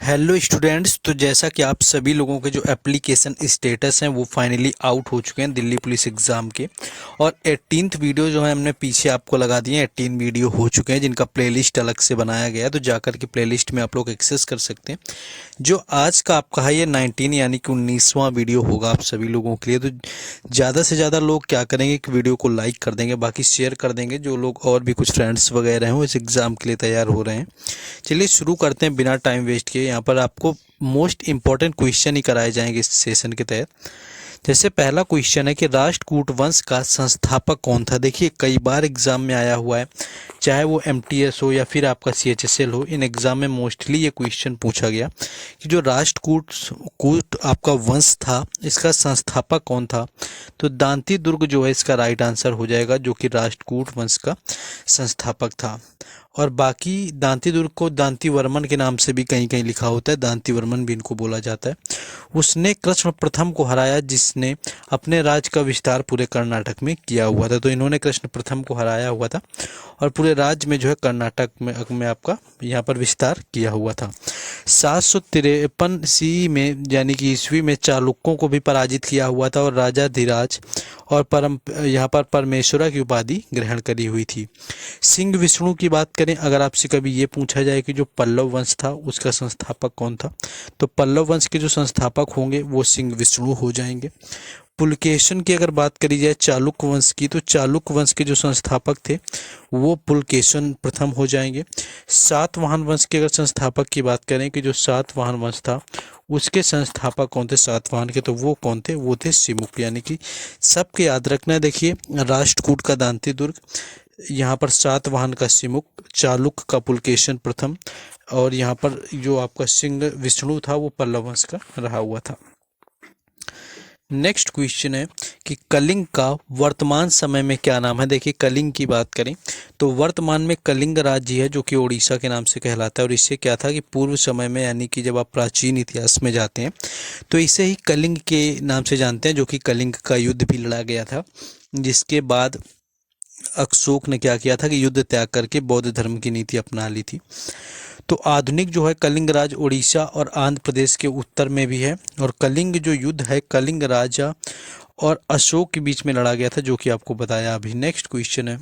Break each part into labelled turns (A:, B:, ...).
A: Hello students. तो जैसा कि आप सभी लोगों के जो एप्लीकेशन स्टेटस हैं वो फाइनली आउट हो चुके हैं दिल्ली पुलिस एग्ज़ाम के, और 18th वीडियो जो है हमने पीछे आपको लगा दिए हैं। 18 वीडियो हो चुके हैं जिनका प्लेलिस्ट अलग से बनाया गया है, तो जाकर के प्लेलिस्ट में आप लोग एक्सेस कर सकते हैं। जो आज का आपका है ये 19 यानी कि 19वां वीडियो होगा आप सभी लोगों के लिए। तो ज़्यादा से ज़्यादा लोग क्या करेंगे कि वीडियो को लाइक कर देंगे, बाकी शेयर कर देंगे जो लोग और भी कुछ फ्रेंड्स वगैरह हैं वो इस एग्ज़ाम के लिए तैयार हो रहे हैं। चलिए शुरू करते हैं बिना टाइम वेस्ट किए। यहाँ पर आपको मोस्ट इंपॉर्टेंट क्वेश्चन ही कराए जाएंगे इस सेशन के तहत। जैसे पहला क्वेश्चन है कि राष्ट्रकूट वंश का संस्थापक कौन था। देखिए कई बार एग्जाम में आया हुआ है, चाहे वो एमटीएस हो या फिर आपका सीएचएसएल हो, इन एग्जाम में मोस्टली ये क्वेश्चन पूछा गया कि जो राष्ट्रकूट कूट आपका वंश था इसका संस्थापक कौन था। तो दांती दुर्ग जो है इसका राइट आंसर हो जाएगा, जो कि राष्ट्रकूट वंश का संस्थापक था। और बाकी दांती दुर्ग को दांती वर्मन के नाम से भी कहीं कहीं लिखा होता है, दांती वर्मन भी इनको बोला जाता है। उसने कृष्ण प्रथम को हराया जिसने अपने राज्य का विस्तार पूरे कर्नाटक में किया हुआ था। तो इन्होंने कृष्ण प्रथम को हराया हुआ था और पूरे राज्य में जो है कर्नाटक में आपका यहाँ पर विस्तार किया हुआ था। 753 सी में यानी कि ईस्वी में चालुक्यों को भी पराजित किया हुआ था और राजा धीराज और यहाँ पर परमेश्वरा की उपाधि ग्रहण करी हुई थी। सिंह विष्णु की बात करें, अगर आपसे कभी ये पूछा जाए कि जो पल्लव वंश था उसका संस्थापक कौन था, तो पल्लव वंश के जो संस्थापक होंगे वो सिंह विष्णु हो जाएंगे। पुलकेशन की अगर बात करी जाए चालुक्य वंश की, तो चालुक्य वंश के जो संस्थापक थे वो पुलकेशन प्रथम हो जाएंगे। सातवाहन वंश के अगर संस्थापक की बात करें कि जो सातवाहन वंश था उसके संस्थापक कौन थे सातवाहन के, तो वो कौन थे, वो थे सिमुक। यानी कि सबके याद रखना है। देखिए राष्ट्रकूट का दांती दुर्ग, यहाँ पर सातवाहन का सिमुक, चालुक्य का पुलकेशन प्रथम, और यहाँ पर जो आपका सिंह विष्णु था वो पल्लव वंश का रहा हुआ था। नेक्स्ट क्वेश्चन है कि कलिंग का वर्तमान समय में क्या नाम है। देखिए कलिंग की बात करें तो वर्तमान में कलिंग राज्य है जो कि उड़ीसा के नाम से कहलाता है। और इससे क्या था कि पूर्व समय में यानी कि जब आप प्राचीन इतिहास में जाते हैं तो इसे ही कलिंग के नाम से जानते हैं, जो कि कलिंग का युद्ध भी लड़ा गया था, जिसके बाद अशोक ने क्या किया था कि युद्ध त्याग करके बौद्ध धर्म की नीति अपना ली थी। तो आधुनिक जो है कलिंग राज उड़ीसा और आंध्र प्रदेश के उत्तर में भी है। और कलिंग जो युद्ध है कलिंग राजा और अशोक के बीच में लड़ा गया था, जो कि आपको बताया अभी। नेक्स्ट क्वेश्चन है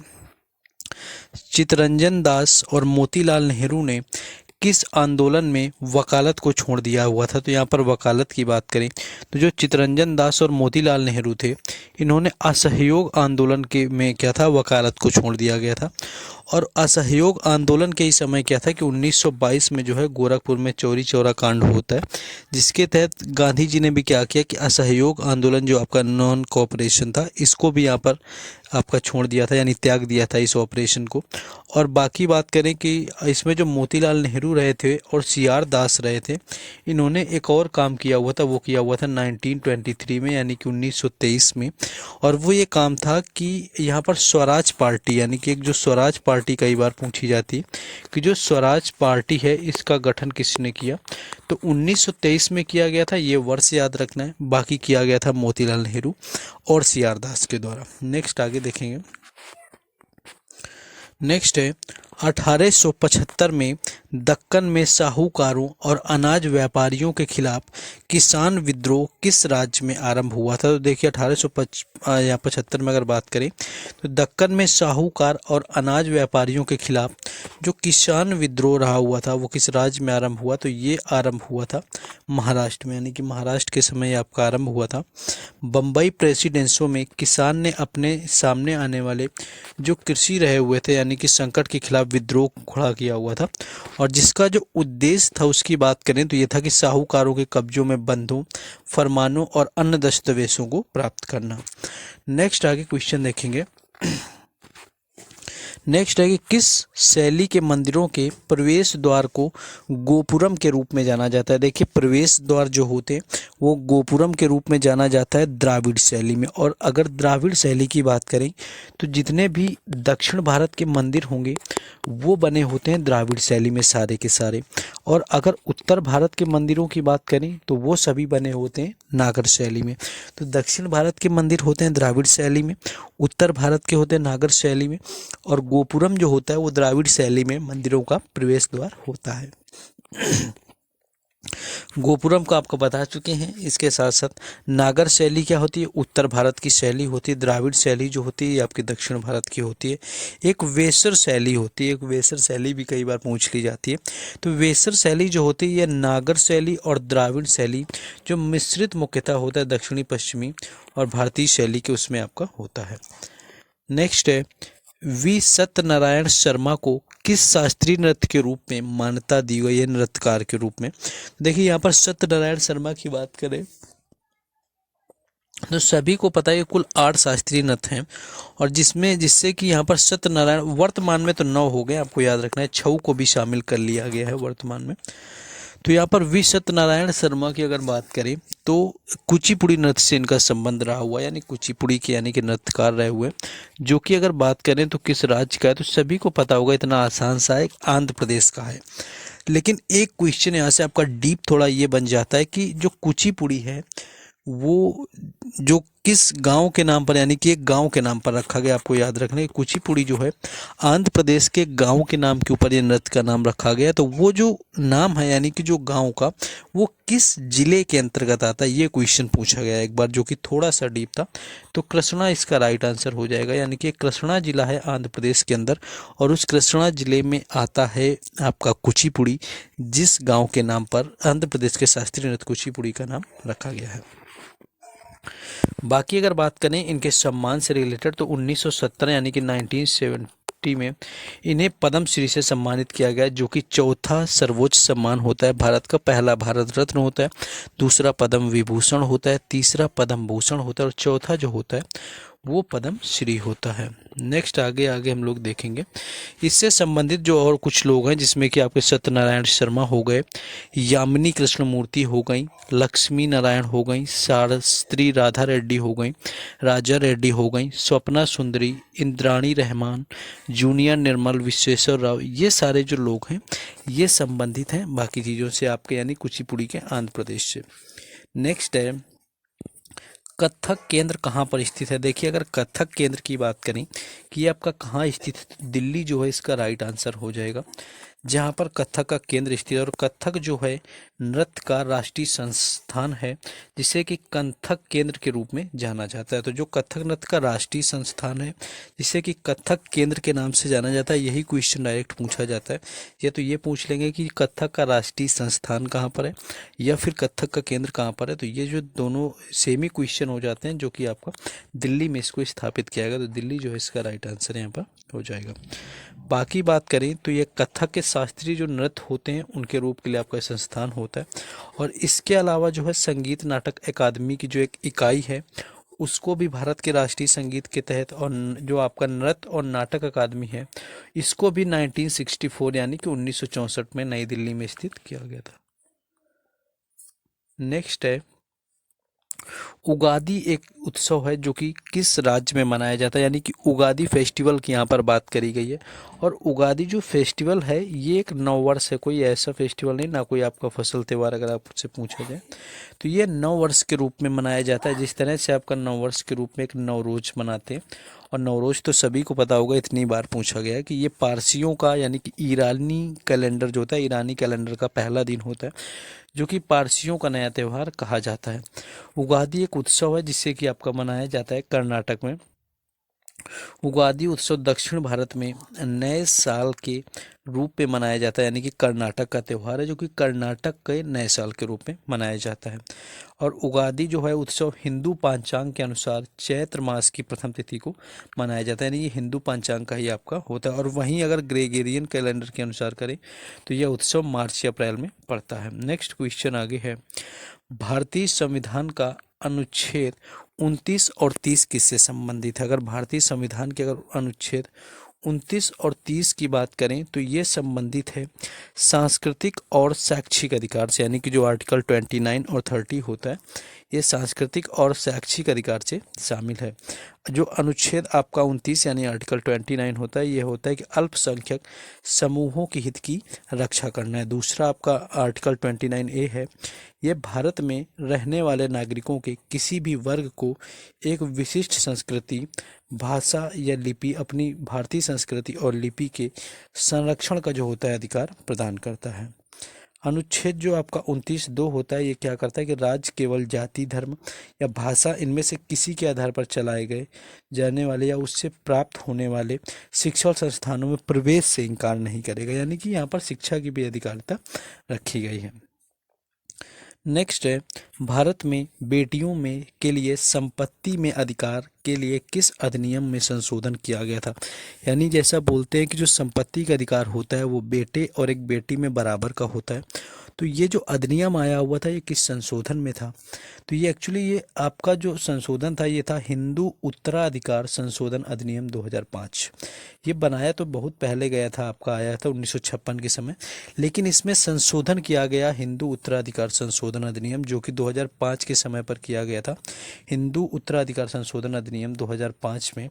A: चित्तरंजन दास और मोतीलाल नेहरू ने किस आंदोलन में वकालत को छोड़ दिया हुआ था। तो यहाँ पर वकालत की बात करें तो जो चित्तरंजन दास और मोतीलाल नेहरू थे इन्होंने असहयोग आंदोलन के में क्या था, वकालत को छोड़ दिया गया था। और असहयोग आंदोलन के ही समय क्या था कि 1922 में जो है गोरखपुर में चौरी चौरा कांड होता है, जिसके तहत गांधी जी ने भी क्या किया कि असहयोग आंदोलन जो आपका नॉन कोऑपरेशन था इसको भी यहाँ पर आपका छोड़ दिया था, यानी त्याग दिया था इस ऑपरेशन को। और बाकी बात करें कि इसमें जो मोतीलाल नेहरू रहे थे और सीआर दास रहे थे, इन्होंने एक और काम किया हुआ था, वो किया हुआ था 1923 में यानी कि 1923 में। और वो ये काम था कि यहाँ पर स्वराज पार्टी, यानी कि एक जो स्वराज पार्टी कई बार पूछी जाती है कि जो स्वराज पार्टी है इसका गठन किसने किया, तो 1923 में किया गया था। ये वर्ष याद रखना है। बाकी किया गया था मोतीलाल नेहरू और सीआर दास के द्वारा। नेक्स्ट आगे देखेंगे। नेक्स्ट है 1875 में दक्कन में साहूकारों और अनाज व्यापारियों के खिलाफ किसान विद्रोह किस राज्य में आरंभ हुआ था। तो देखिए 1875 में अगर बात करें तो दक्कन में साहूकार और अनाज व्यापारियों के खिलाफ जो किसान विद्रोह रहा हुआ था वो किस राज्य में आरंभ हुआ, तो ये आरंभ हुआ था महाराष्ट्र में, यानी कि महाराष्ट्र के समय आपका आरंभ हुआ था। बम्बई प्रेसिडेंसो में किसान ने अपने सामने आने वाले जो कृषि रहे हुए थे यानी कि संकट के खिलाफ विद्रोह खड़ा किया हुआ था, और जिसका जो उद्देश्य था उसकी बात करें तो ये था कि साहूकारों के कब्जों में बंधों, फरमानों और अन्य दस्तावेजों को प्राप्त करना। नेक्स्ट आगे क्वेश्चन देखेंगे। नेक्स्ट है कि किस शैली के मंदिरों के प्रवेश द्वार को गोपुरम के रूप में जाना जाता है। देखिए प्रवेश द्वार जो होते हैं वो गोपुरम के रूप में जाना जाता है द्राविड़ शैली में। और अगर द्राविड़ शैली की बात करें तो जितने भी दक्षिण भारत के मंदिर होंगे वो बने होते हैं द्राविड़ शैली में सारे के सारे। और अगर उत्तर भारत के मंदिरों की बात करें तो वो सभी बने होते हैं नागर शैली में। तो दक्षिण भारत के मंदिर होते हैं द्राविड़ शैली में, उत्तर भारत के होते हैं नागर शैली में, और गोपुरम जो होता है वो द्राविड़ शैली में मंदिरों का प्रवेश द्वार होता है। गोपुरम को आपको बता चुके हैं। इसके साथ साथ नागर शैली क्या होती है, उत्तर भारत की शैली होती है। द्राविड़ शैली जो होती है ये आपकी दक्षिण भारत की होती है। एक वेसर शैली होती है, एक वेसर शैली भी कई बार पूछ ली जाती है। तो वेसर शैली जो होती है ये नागर शैली और द्राविड़ शैली जो मिश्रित मुख्यतः होता है दक्षिणी पश्चिमी और भारतीय शैली के उसमें आपका होता है। नेक्स्ट है वी सत्यनारायण शर्मा को किस शास्त्रीय नृत्य के रूप में मान्यता दी गई है, नृत्यकार के रूप में। देखिए यहाँ पर सत्यनारायण शर्मा की बात करें तो सभी को पता है कि कुल 8 शास्त्रीय नृत्य हैं और जिससे कि यहाँ पर सत्यनारायण वर्तमान में तो 9 हो गए, आपको याद रखना है, छऊ को भी शामिल कर लिया गया है वर्तमान में। तो यहाँ पर वी सत्यनारायण शर्मा की अगर बात करें तो कुचिपुड़ी नृत्य से इनका संबंध रहा हुआ है, यानी कुचिपुड़ी के यानी कि नृत्यकार रहे हुए, जो कि अगर बात करें तो किस राज्य का है तो सभी को पता होगा, इतना आसान सा है, आंध्र प्रदेश का है। लेकिन एक क्वेश्चन यहाँ से आपका डीप थोड़ा ये बन जाता है कि जो कुचिपुड़ी है वो जो किस गांव के नाम पर, यानी कि एक गांव के नाम पर रखा गया। आपको याद रखना है कुचिपुड़ी जो है आंध्र प्रदेश के गांव के नाम के ऊपर ये नृत्य का नाम रखा गया। तो वो जो नाम है यानी कि जो गांव का वो किस जिले के अंतर्गत आता है, ये क्वेश्चन पूछा गया एक बार, जो कि थोड़ा सा डीप था। तो कृष्णा इसका राइट आंसर हो जाएगा, यानी कि कृष्णा जिला है आंध्र प्रदेश के अंदर और उस कृष्णा जिले में आता है आपका कुचिपुड़ी, जिस गाँव के नाम पर आंध्र प्रदेश के शास्त्रीय नृत्य कुचिपुड़ी का नाम रखा गया है। बाकी अगर बात करें इनके सम्मान से रिलेटेड तो 1917 यानी कि 1970 में इन्हें पद्म श्री से सम्मानित किया गया, जो कि चौथा सर्वोच्च सम्मान होता है भारत का। पहला भारत रत्न होता है, दूसरा पद्म विभूषण होता है, तीसरा पद्म भूषण होता है और चौथा जो होता है वो पद्म श्री होता है। नेक्स्ट आगे आगे हम लोग देखेंगे इससे संबंधित जो और कुछ लोग हैं, जिसमें कि आपके सत्यनारायण शर्मा हो गए, यामिनी कृष्णमूर्ति हो गई, लक्ष्मी नारायण हो गई, शास्त्री राधा रेड्डी हो गई, राजा रेड्डी हो गई, स्वप्ना सुंदरी, इंद्राणी रहमान, जूनियर निर्मल, विश्वेश्वर राव, ये सारे जो लोग हैं ये संबंधित हैं बाकी चीज़ों से आपके, यानी कुचिपुड़ी के आंध्र प्रदेश से। नेक्स्ट है कथक केंद्र कहाँ पर स्थित है। देखिए अगर कथक केंद्र की बात करें कि ये आपका कहाँ स्थित है, दिल्ली जो है इसका राइट आंसर हो जाएगा, जहाँ पर कथक का केंद्र स्थित है। और कथक जो है नृत्य का राष्ट्रीय संस्थान है, जिसे कि कथक केंद्र के रूप में जाना जाता है। तो जो कथक नृत्य का राष्ट्रीय संस्थान है, जिसे कि कथक केंद्र के नाम से जाना जाता है, यही क्वेश्चन डायरेक्ट पूछा जाता है। या तो ये पूछ लेंगे कि कथक का राष्ट्रीय संस्थान कहाँ पर है या फिर कथक का केंद्र कहाँ पर है। तो ये जो दोनों सेम ही क्वेश्चन हो जाते हैं, जो कि आपका दिल्ली में इसको स्थापित किया गया। तो दिल्ली जो है इसका राइट आंसर यहाँ पर हो जाएगा। बाकी बात करें तो ये कथक के शास्त्रीय जो नृत्य होते हैं उनके रूप के लिए आपका संस्थान होता है। और इसके अलावा जो है संगीत नाटक अकादमी की जो एक इकाई है उसको भी भारत के राष्ट्रीय संगीत के तहत, और जो आपका नृत्य और नाटक अकादमी है इसको भी 1964 यानी कि 1964 में नई दिल्ली में स्थित किया गया था। नेक्स्ट है उगादी एक उत्सव है जो कि किस राज्य में मनाया जाता है, यानी कि उगादी फेस्टिवल की यहाँ पर बात करी गई है। और उगादी जो फेस्टिवल है ये एक नववर्ष है, कोई ऐसा फेस्टिवल नहीं, ना कोई आपका फसल त्यौहार अगर आपसे पूछा जाए तो ये नववर्ष के रूप में मनाया जाता है। जिस तरह से आपका नववर्ष के रूप में एक नवरोज मनाते हैं, और नवरोज तो सभी को पता होगा, इतनी बार पूछा गया है कि ये पारसियों का यानी कि ईरानी कैलेंडर जो होता है, ईरानी कैलेंडर का पहला दिन होता है, जो कि पारसियों का नया त्यौहार कहा जाता है। उगादी एक उत्सव है जिससे कि आपका मनाया जाता है कर्नाटक में। उगादी उत्सव दक्षिण भारत में नए साल के रूप में मनाया जाता है, यानी कि कर्नाटक का त्यौहार है जो कि कर्नाटक के नए साल के रूप में मनाया जाता है। और उगादी जो है उत्सव हिंदू पांचांग के अनुसार चैत्र मास की प्रथम तिथि को मनाया जाता है, यानी ये हिंदू पांचांग का ही आपका होता है। और वहीं अगर ग्रेगोरियन कैलेंडर के अनुसार करें तो यह उत्सव मार्च या अप्रैल में पड़ता है। नेक्स्ट क्वेश्चन आगे है भारतीय संविधान का अनुच्छेद 29 और 30 किससे संबंधित है। अगर भारतीय संविधान के अगर अनुच्छेद 29 और 30 की बात करें तो ये संबंधित है सांस्कृतिक और शैक्षिक अधिकार से, यानी कि जो आर्टिकल 29 और 30 होता है ये सांस्कृतिक और शैक्षिक अधिकार से शामिल है। जो अनुच्छेद आपका 29 यानी आर्टिकल 29 होता है, ये होता है कि अल्पसंख्यक समूहों के हित की रक्षा करना है। दूसरा आपका आर्टिकल 29A है, ये भारत में रहने वाले नागरिकों के किसी भी वर्ग को एक विशिष्ट संस्कृति, भाषा या लिपि, अपनी भारतीय संस्कृति और लिपि के संरक्षण का जो होता है अधिकार प्रदान करता है। अनुच्छेद जो आपका 29(2) होता है, ये क्या करता है कि राज्य केवल जाति, धर्म या भाषा इनमें से किसी के आधार पर चलाए गए जाने वाले या उससे प्राप्त होने वाले शिक्षा और संस्थानों में प्रवेश से इनकार नहीं करेगा। यानी कि यहाँ पर शिक्षा की भी अधिकारिता रखी गई है। नेक्स्ट है, भारत में बेटियों में के लिए संपत्ति में अधिकार के लिए किस अधिनियम में संशोधन किया गया था। यानी जैसा बोलते हैं कि जो संपत्ति का अधिकार होता है वो बेटे और एक बेटी में बराबर का होता है। तो ये जो अधिनियम आया हुआ था ये किस संशोधन में था, तो ये एक्चुअली ये आपका जो संशोधन था ये था हिंदू उत्तराधिकार संशोधन अधिनियम 2005। ये बनाया तो बहुत पहले गया था, आपका आया था 1956 के समय, लेकिन इसमें संशोधन किया गया हिंदू उत्तराधिकार संशोधन अधिनियम, जो कि 2005 के समय पर किया गया था, हिंदू उत्तराधिकार संशोधन अधिनियम 2005 में।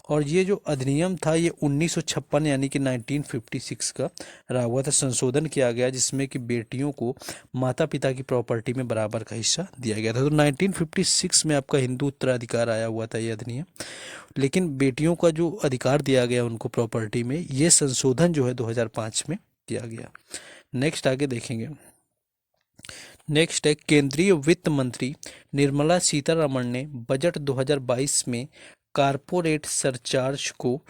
A: और ये जो अधिनियम था ये 1956 यानी कि 1956 का रहा हुआ था, संशोधन किया गया जिसमें कि बेटियों को माता पिता की प्रॉपर्टी में बराबर का हिस्सा दिया गया था। तो 1956 में आपका हिंदू उत्तराधिकार आया हुआ था ये अधिनियम, लेकिन बेटियों का जो अधिकार दिया गया उनको प्रॉपर्टी में, ये संशोधन जो है 2005 में किया गया। नेक्स्ट आगे देखेंगे। नेक्स्ट है, केंद्रीय वित्त मंत्री निर्मला सीतारमण ने बजट 2022 में कारपोरेट सरचार्ज को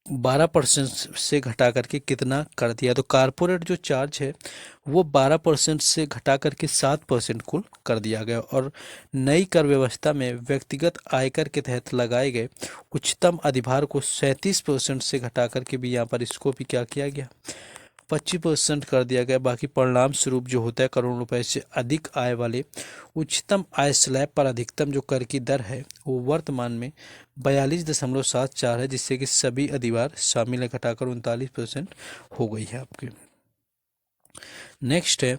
A: 12% से घटा करके कितना कर दिया। तो कारपोरेट जो चार्ज है वो 12% से घटा करके 7% कुल कर दिया गया। और नई कर व्यवस्था में व्यक्तिगत आयकर के तहत लगाए गए उच्चतम अधिभार को 37% से घटा करके भी यहाँ पर इसको भी क्या किया गया, 25% कर दिया गया। बाकी परिणाम स्वरूप जो होता है करोड़ रुपए से अधिक आय वाले उच्चतम आय स्लैब पर अधिकतम जो कर की दर है वो वर्तमान में 42.74 है, जिससे कि सभी अधिभार शामिल है, घटाकर 39% हो गई है आपकी। नेक्स्ट है,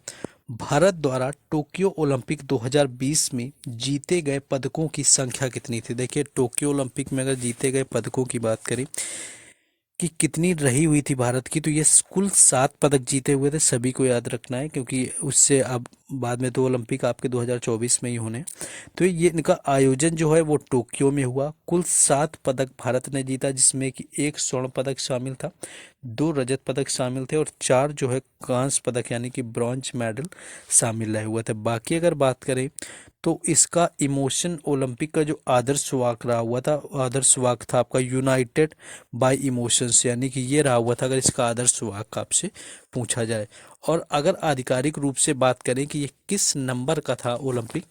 A: भारत द्वारा टोक्यो ओलंपिक 2020 में जीते गए पदकों की संख्या कितनी थी। देखिए टोक्यो ओलंपिक में अगर जीते गए पदकों की बात करें कि कितनी रही हुई थी भारत की, तो ये कुल 7 पदक जीते हुए थे, सभी को याद रखना है क्योंकि उससे अब बाद में 2 ओलंपिक आपके 2024 में ही होने। तो ये इनका आयोजन जो है वो टोक्यो में हुआ। कुल 7 पदक भारत ने जीता, जिसमें कि 1 स्वर्ण पदक शामिल था, 2 रजत पदक शामिल थे और 4 जो है कांस्य पदक यानी कि ब्रॉन्ज मेडल शामिल रहे हुए थे। बाकी अगर बात करें तो इसका इमोशन ओलंपिक का जो आदर्श वाक रहा हुआ था, आदर्श वाक था आपका यूनाइटेड बाय इमोशंस, यानी कि ये रहा हुआ था अगर इसका आदर्श वाक आपसे पूछा जाए। और अगर आधिकारिक रूप से बात करें कि ये किस नंबर का था ओलंपिक,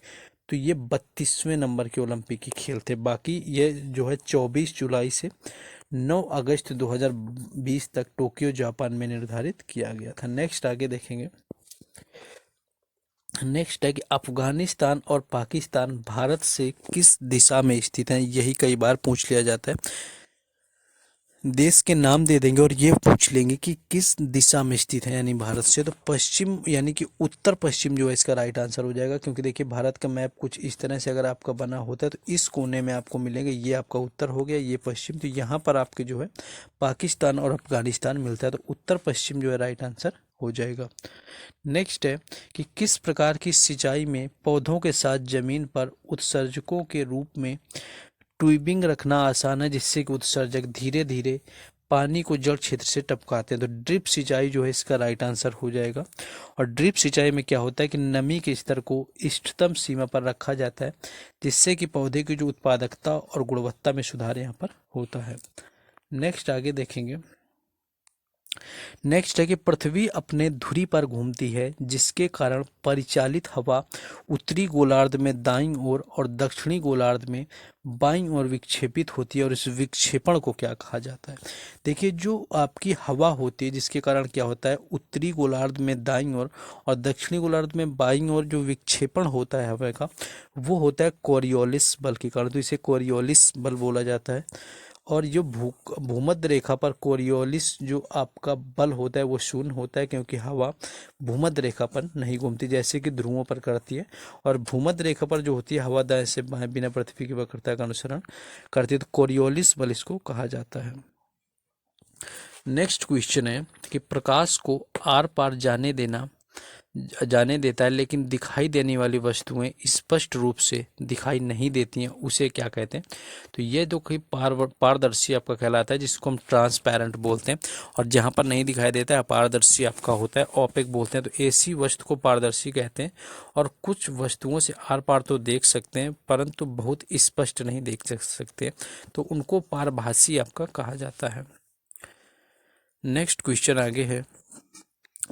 A: तो ये 32वें नंबर के ओलंपिक के खेल थे। बाकी ये जो है 24 जुलाई से 9 अगस्त 2020 तक टोक्यो जापान में निर्धारित किया गया था। नेक्स्ट आगे देखेंगे। नेक्स्ट है कि अफगानिस्तान और पाकिस्तान भारत से किस दिशा में स्थित हैं। यही कई बार पूछ लिया जाता है, देश के नाम दे देंगे और ये पूछ लेंगे कि किस दिशा में स्थित है, यानी भारत से। तो पश्चिम यानी कि उत्तर पश्चिम जो है इसका राइट आंसर हो जाएगा, क्योंकि देखिए भारत का मैप कुछ इस तरह से अगर आपका बना होता है तो इस कोने में आपको मिलेंगे, ये आपका उत्तर हो गया, ये पश्चिम, तो यहाँ पर आपके जो है पाकिस्तान और अफगानिस्तान मिलता है, तो उत्तर पश्चिम जो है राइट आंसर हो जाएगा। नेक्स्ट है कि किस प्रकार की सिंचाई में पौधों के साथ जमीन पर उत्सर्जकों के रूप में ट्यूबिंग रखना आसान है, जिससे कि उत्सर्जक धीरे धीरे पानी को जड़ क्षेत्र से टपकाते हैं। तो ड्रिप सिंचाई जो है इसका राइट आंसर हो जाएगा। और ड्रिप सिंचाई में क्या होता है कि नमी के स्तर को इष्टतम सीमा पर रखा जाता है, जिससे कि पौधे की जो उत्पादकता और गुणवत्ता में सुधार यहाँ पर होता है। नेक्स्ट आगे देखेंगे। नेक्स्ट है कि पृथ्वी अपने धुरी पर घूमती है, जिसके कारण परिचालित हवा उत्तरी गोलार्ध में दाईं ओर और दक्षिणी गोलार्ध में बाईं ओर विक्षेपित होती है, और इस विक्षेपण को क्या कहा जाता है। देखिए जो आपकी हवा होती है जिसके कारण क्या होता है, उत्तरी गोलार्ध में दाईं ओर और दक्षिणी गोलार्ध में बाईं ओर जो विक्षेपण होता है हवा का, वो होता है कोरियोलिस बल के कारण, तो इसे कोरियोलिस बल बोला जाता है। और जो भूमध्य रेखा पर कोरियोलिस जो आपका बल होता है वो शून्य होता है, क्योंकि हवा भूमध्य रेखा पर नहीं घूमती जैसे कि ध्रुवों पर करती है, और भूमध्य रेखा पर जो होती है हवा दाएं से बाएं बिना पृथ्वी की वक्रता का अनुसरण करती है, तो कोरियोलिस बल इसको कहा जाता है। नेक्स्ट क्वेश्चन है कि प्रकाश को आर पार जाने देना जाने देता है, लेकिन दिखाई देने वाली वस्तुएं स्पष्ट रूप से दिखाई नहीं देती हैं, उसे क्या कहते हैं? तो ये जो कि पारदर्शी आपका कहलाता है, जिसको हम ट्रांसपेरेंट बोलते हैं। और जहाँ पर नहीं दिखाई देता है अपारदर्शी आपका होता है, ओपेक बोलते हैं। तो ऐसी वस्तु को पारदर्शी कहते हैं। और कुछ वस्तुओं से आर पार तो देख सकते हैं, परंतु बहुत स्पष्ट नहीं देख सकते, तो उनको पारभासी आपका कहा जाता है। नेक्स्ट क्वेश्चन आगे है,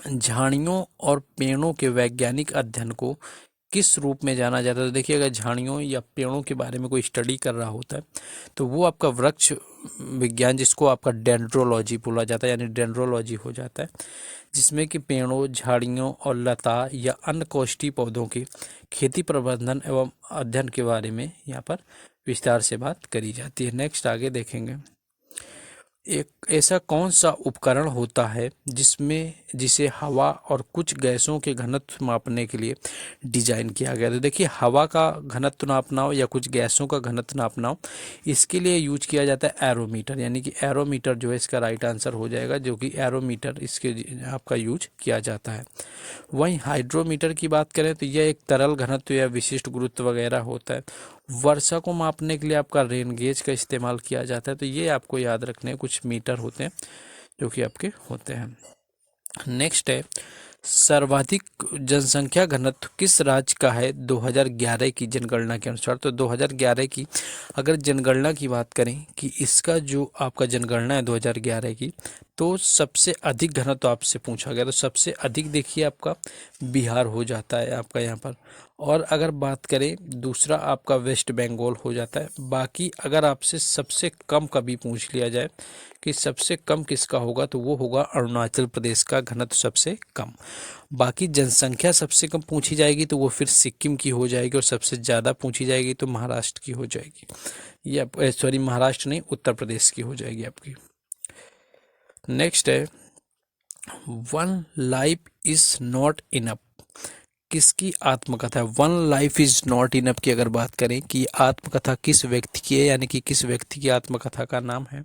A: झाड़ियों और पेड़ों के वैज्ञानिक अध्ययन को किस रूप में जाना जाता है? तो देखिए, अगर झाड़ियों या पेड़ों के बारे में कोई स्टडी कर रहा होता है तो वो आपका वृक्ष विज्ञान, जिसको आपका डेंड्रोलॉजी बोला जाता है, यानी डेंड्रोलॉजी हो जाता है, जिसमें कि पेड़ों, झाड़ियों और लता या अन्य कौष्टी पौधों की खेती प्रबंधन एवं अध्ययन के बारे में यहाँ पर विस्तार से बात करी जाती है। नेक्स्ट आगे देखेंगे, एक ऐसा कौन सा उपकरण होता है जिसे हवा और कुछ गैसों के घनत्व मापने के लिए डिजाइन किया गया? तो देखिए, हवा का घनत्व नापना हो या कुछ गैसों का घनत्व नापना हो, इसके लिए यूज किया जाता है एरोमीटर, यानी कि एरोमीटर जो है इसका राइट आंसर हो जाएगा, जो कि एरोमीटर इसके आपका यूज किया जाता है। वहीं हाइड्रोमीटर की बात करें तो यह एक तरल घनत्व या विशिष्ट गुरुत्व वगैरह होता है। वर्षा को मापने के लिए आपका रेन गेज का इस्तेमाल किया जाता है। तो ये आपको याद रखने कुछ मीटर होते हैं जो कि आपके होते हैं। नेक्स्ट है, सर्वाधिक जनसंख्या घनत्व किस राज्य का है 2011 की जनगणना के अनुसार? तो 2011 की अगर जनगणना की बात करें कि इसका जो आपका जनगणना है 2011 की, तो सबसे अधिक घनत्व आपसे पूछा गया, तो सबसे अधिक देखिए आपका बिहार हो जाता है आपका यहाँ पर। और अगर बात करें दूसरा आपका वेस्ट बंगाल हो जाता है। बाकी अगर आपसे सबसे कम कभी पूछ लिया जाए कि सबसे कम किसका होगा, तो वो होगा अरुणाचल प्रदेश का घनत्व सबसे कम। बाकी जनसंख्या सबसे कम पूछी जाएगी तो वो फिर सिक्किम की हो जाएगी, और सबसे ज़्यादा पूछी जाएगी तो महाराष्ट्र की हो जाएगी। ये सॉरी, महाराष्ट्र नहीं, उत्तर प्रदेश की हो जाएगी आपकी। नेक्स्ट है, one life is not enough किसकी आत्मकथा है? One life is not enough की अगर बात करें कि आत्मकथा किस व्यक्ति की है, यानी कि किस व्यक्ति की आत्मकथा का नाम है,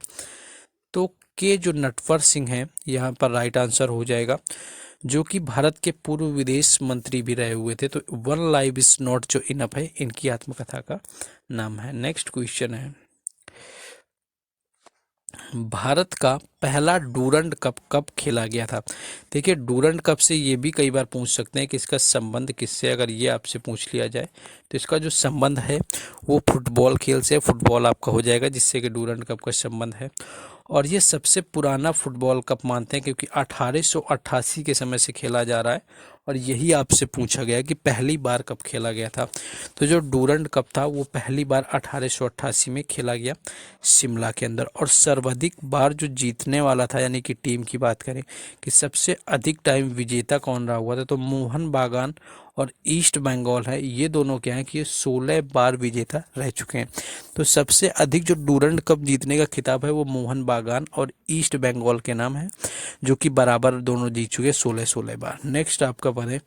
A: तो के जो नटवर सिंह हैं यहाँ पर राइट आंसर हो जाएगा, जो कि भारत के पूर्व विदेश मंत्री भी रहे हुए थे। तो वन लाइफ इज नॉट जो इनफ है, इनकी आत्मकथा का नाम है। नेक्स्ट क्वेश्चन है, भारत का पहला डूरंड कप कब खेला गया था? देखिए, डूरंड कप से ये भी कई बार पूछ सकते हैं कि इसका संबंध किससे, अगर ये आपसे पूछ लिया जाए तो इसका जो संबंध है वो फुटबॉल खेल से, फुटबॉल आपका हो जाएगा, जिससे कि डूरंड कप का संबंध है। और ये सबसे पुराना फुटबॉल कप मानते हैं, क्योंकि 1888 के समय से खेला जा रहा है। और यही आपसे पूछा गया कि पहली बार कब खेला गया था। तो जो डूरंड कप था वो पहली बार 1888 में खेला गया शिमला के अंदर। और सर्वाधिक बार जो जीतने वाला था, यानी कि टीम की बात करें कि सबसे अधिक टाइम विजेता कौन रहा हुआ था, तो मोहन बागान और ईस्ट बंगाल है, ये दोनों क्या है कि 16 बार विजेता रह चुके हैं। तो सबसे अधिक जो डूरंड कप जीतने का खिताब है वो मोहन बागान और ईस्ट बंगाल के नाम है, जो कि बराबर दोनों जीत चुके 16-16 बार। नेक्स्ट आपका पढ़े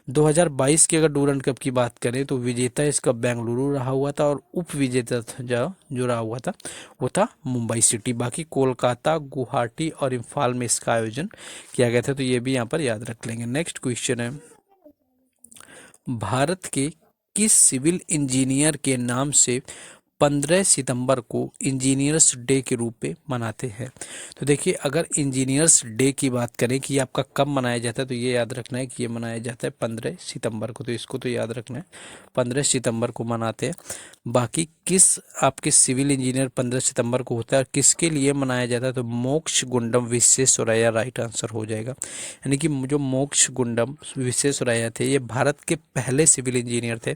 A: 2022 की अगर डूरंड कप की बात करें तो विजेता इसका बेंगलुरु रहा हुआ था, और उप विजेता जो रहा हुआ था वो था मुंबई सिटी। बाकी कोलकाता, गुवाहाटी और इम्फाल में इसका आयोजन किया गया था। तो ये भी यहाँ पर याद रख लेंगे। नेक्स्ट क्वेश्चन है, भारत के किस सिविल इंजीनियर के नाम से 15 सितंबर को इंजीनियर्स डे के रूप में मनाते हैं? तो देखिए, अगर इंजीनियर्स डे की बात करें कि आपका कब मनाया जाता है, तो ये याद रखना है कि ये मनाया जाता है 15 सितंबर को। तो इसको तो याद रखना है, 15 सितंबर को मनाते हैं। बाकी किस आपके सिविल इंजीनियर 15 सितंबर को होता है और किसके लिए मनाया जाता है, तो मोक्ष गुंडम विश्वेश्वरैया राइट आंसर हो जाएगा। यानी कि जो मोक्ष गुंडम विश्वेश्वरैया थे, ये भारत के पहले सिविल इंजीनियर थे,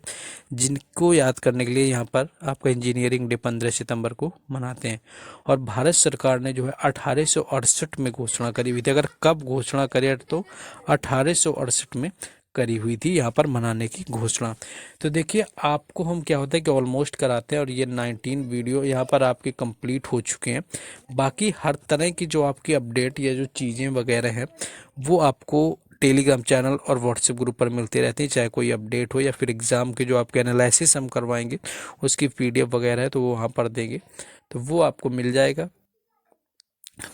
A: जिनको याद करने के लिए यहाँ पर आपका इंजीनियरिंग डे 15 सितंबर को मनाते हैं। और भारत सरकार ने जो है 1868 में घोषणा करी हुई थी। अगर कब घोषणा करी, तो 1868 में करी हुई थी यहाँ पर मनाने की घोषणा। तो देखिए, आपको हम क्या होता है कि ऑलमोस्ट कराते हैं, और ये 19 वीडियो यहाँ पर आपके कंप्लीट हो चुके हैं। बाकी हर तरह की जो आपकी अपडेट या जो चीज़ें वगैरह हैं वो आपको टेलीग्राम चैनल और व्हाट्सएप ग्रुप पर मिलते रहते हैं, चाहे कोई अपडेट हो या फिर एग्ज़ाम के जो आपके एनालिसिस हम करवाएंगे उसकी PDF वगैरह है तो वो वहाँ पर देंगे, तो वो आपको मिल जाएगा।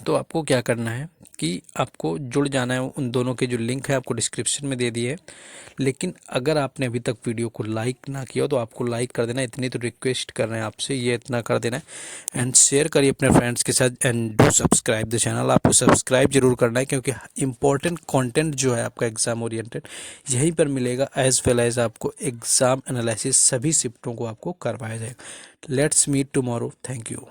A: तो आपको क्या करना है कि आपको जुड़ जाना है। उन दोनों के जो लिंक है आपको डिस्क्रिप्शन में दे दिए है। लेकिन अगर आपने अभी तक वीडियो को लाइक ना किया हो तो आपको लाइक कर देना, इतनी तो रिक्वेस्ट कर रहे हैं आपसे, ये इतना कर देना है। एंड शेयर करिए अपने फ्रेंड्स के साथ and do subscribe the channel. आपको सब्सक्राइब जरूर करना है क्योंकि इंपॉर्टेंट कंटेंट जो है आपका एग्जाम ओरिएंटेड यहीं पर मिलेगा, एज वेल एज आपको एग्जाम एनालिसिस सभी शिफ्टों को आपको करवाया जाएगा। Let's meet tomorrow. Thank you.